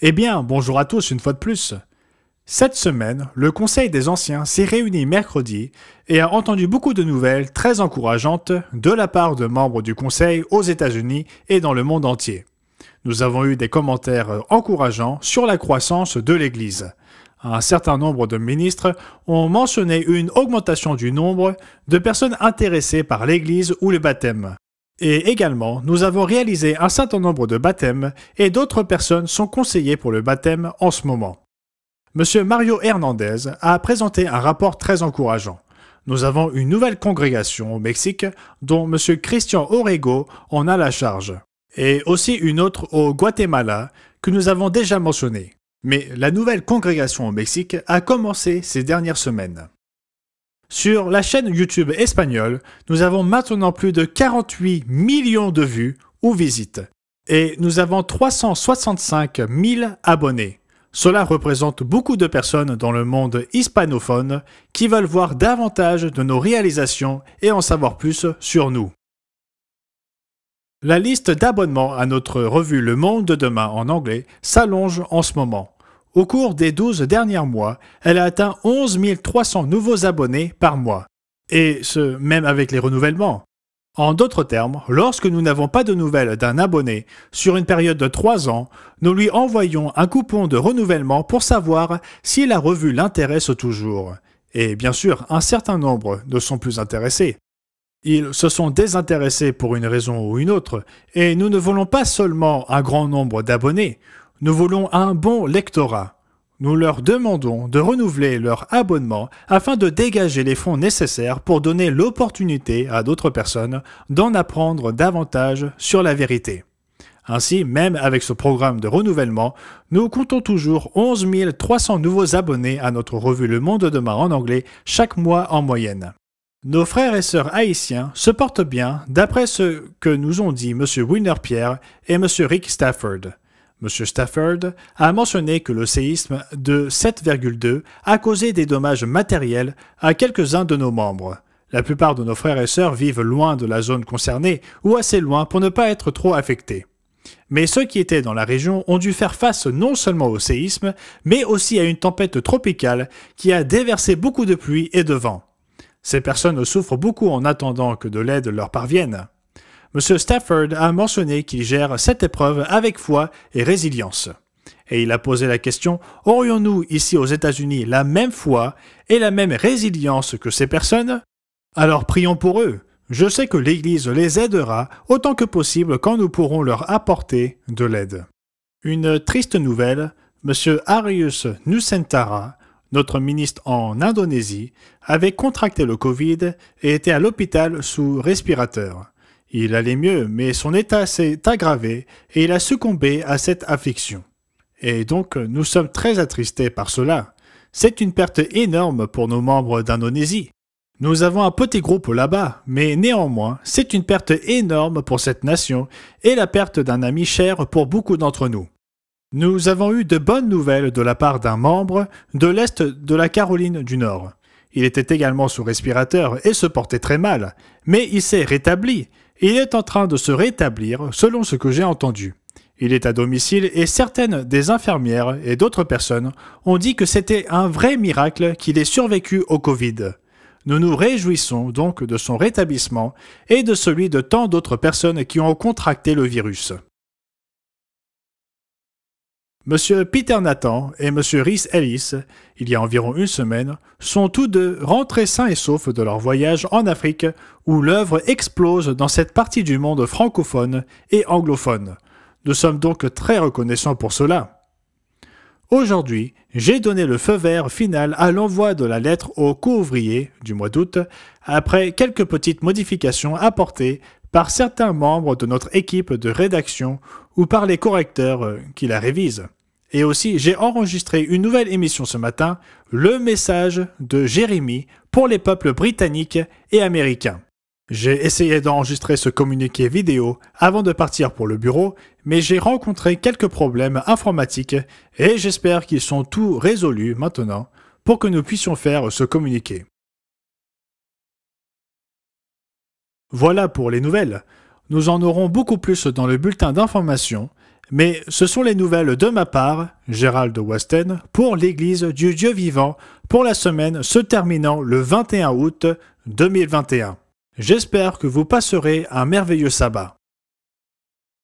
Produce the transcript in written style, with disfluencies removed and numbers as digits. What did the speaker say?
Eh bien, bonjour à tous une fois de plus. Cette semaine, le Conseil des Anciens s'est réuni mercredi et a entendu beaucoup de nouvelles très encourageantes de la part de membres du Conseil aux États-Unis et dans le monde entier. Nous avons eu des commentaires encourageants sur la croissance de l'Église. Un certain nombre de ministres ont mentionné une augmentation du nombre de personnes intéressées par l'Église ou le baptême. Et également, nous avons réalisé un certain nombre de baptêmes et d'autres personnes sont conseillées pour le baptême en ce moment. Monsieur Mario Hernandez a présenté un rapport très encourageant. Nous avons une nouvelle congrégation au Mexique dont Monsieur Christian Orrego en a la charge. Et aussi une autre au Guatemala que nous avons déjà mentionnée. Mais la nouvelle congrégation au Mexique a commencé ces dernières semaines. Sur la chaîne YouTube espagnole, nous avons maintenant plus de 48 millions de vues ou visites. Et nous avons 365 000 abonnés. Cela représente beaucoup de personnes dans le monde hispanophone qui veulent voir davantage de nos réalisations et en savoir plus sur nous. La liste d'abonnements à notre revue Le Monde de demain en anglais s'allonge en ce moment. Au cours des 12 derniers mois, elle a atteint 11 300 nouveaux abonnés par mois. Et ce, même avec les renouvellements. En d'autres termes, lorsque nous n'avons pas de nouvelles d'un abonné sur une période de 3 ans, nous lui envoyons un coupon de renouvellement pour savoir si la revue l'intéresse toujours. Et bien sûr, un certain nombre ne sont plus intéressés. Ils se sont désintéressés pour une raison ou une autre, et nous ne voulons pas seulement un grand nombre d'abonnés, nous voulons un bon lectorat. Nous leur demandons de renouveler leur abonnement afin de dégager les fonds nécessaires pour donner l'opportunité à d'autres personnes d'en apprendre davantage sur la vérité. Ainsi, même avec ce programme de renouvellement, nous comptons toujours 11 300 nouveaux abonnés à notre revue Le Monde de demain en anglais chaque mois en moyenne. Nos frères et sœurs haïtiens se portent bien d'après ce que nous ont dit M. Winner Pierre et M. Rick Stafford. M. Stafford a mentionné que le séisme de 7,2 a causé des dommages matériels à quelques-uns de nos membres. La plupart de nos frères et sœurs vivent loin de la zone concernée ou assez loin pour ne pas être trop affectés. Mais ceux qui étaient dans la région ont dû faire face non seulement au séisme, mais aussi à une tempête tropicale qui a déversé beaucoup de pluie et de vent. Ces personnes souffrent beaucoup en attendant que de l'aide leur parvienne. M. Stafford a mentionné qu'il gère cette épreuve avec foi et résilience. Et il a posé la question, aurions-nous ici aux États-Unis la même foi et la même résilience que ces personnes? Alors prions pour eux. Je sais que l'Église les aidera autant que possible quand nous pourrons leur apporter de l'aide. Une triste nouvelle, M. Arius Nusantara, notre ministre en Indonésie, avait contracté le Covid et était à l'hôpital sous respirateur. Il allait mieux, mais son état s'est aggravé et il a succombé à cette affliction. Et donc, nous sommes très attristés par cela. C'est une perte énorme pour nos membres d'Indonésie. Nous avons un petit groupe là-bas, mais néanmoins, c'est une perte énorme pour cette nation et la perte d'un ami cher pour beaucoup d'entre nous. Nous avons eu de bonnes nouvelles de la part d'un membre de l'Est de la Caroline du Nord. Il était également sous respirateur et se portait très mal, mais il s'est rétabli. Il est en train de se rétablir selon ce que j'ai entendu. Il est à domicile et certaines des infirmières et d'autres personnes ont dit que c'était un vrai miracle qu'il ait survécu au Covid. Nous nous réjouissons donc de son rétablissement et de celui de tant d'autres personnes qui ont contracté le virus. M. Peter Nathan et M. Rhys Ellis, il y a environ une semaine, sont tous deux rentrés sains et saufs de leur voyage en Afrique où l'œuvre explose dans cette partie du monde francophone et anglophone. Nous sommes donc très reconnaissants pour cela. Aujourd'hui, j'ai donné le feu vert final à l'envoi de la lettre aux co-ouvriers du mois d'août après quelques petites modifications apportées par certains membres de notre équipe de rédaction ou par les correcteurs qui la révisent. Et aussi, j'ai enregistré une nouvelle émission ce matin, Le message de Jérémie pour les peuples britanniques et américains. J'ai essayé d'enregistrer ce communiqué vidéo avant de partir pour le bureau, mais j'ai rencontré quelques problèmes informatiques et j'espère qu'ils sont tous résolus maintenant pour que nous puissions faire ce communiqué. Voilà pour les nouvelles. Nous en aurons beaucoup plus dans le bulletin d'information, Mais ce sont les nouvelles de ma part, Gérald Wasten, pour l'Église du Dieu vivant, pour la semaine se terminant le 21 août 2021. J'espère que vous passerez un merveilleux sabbat.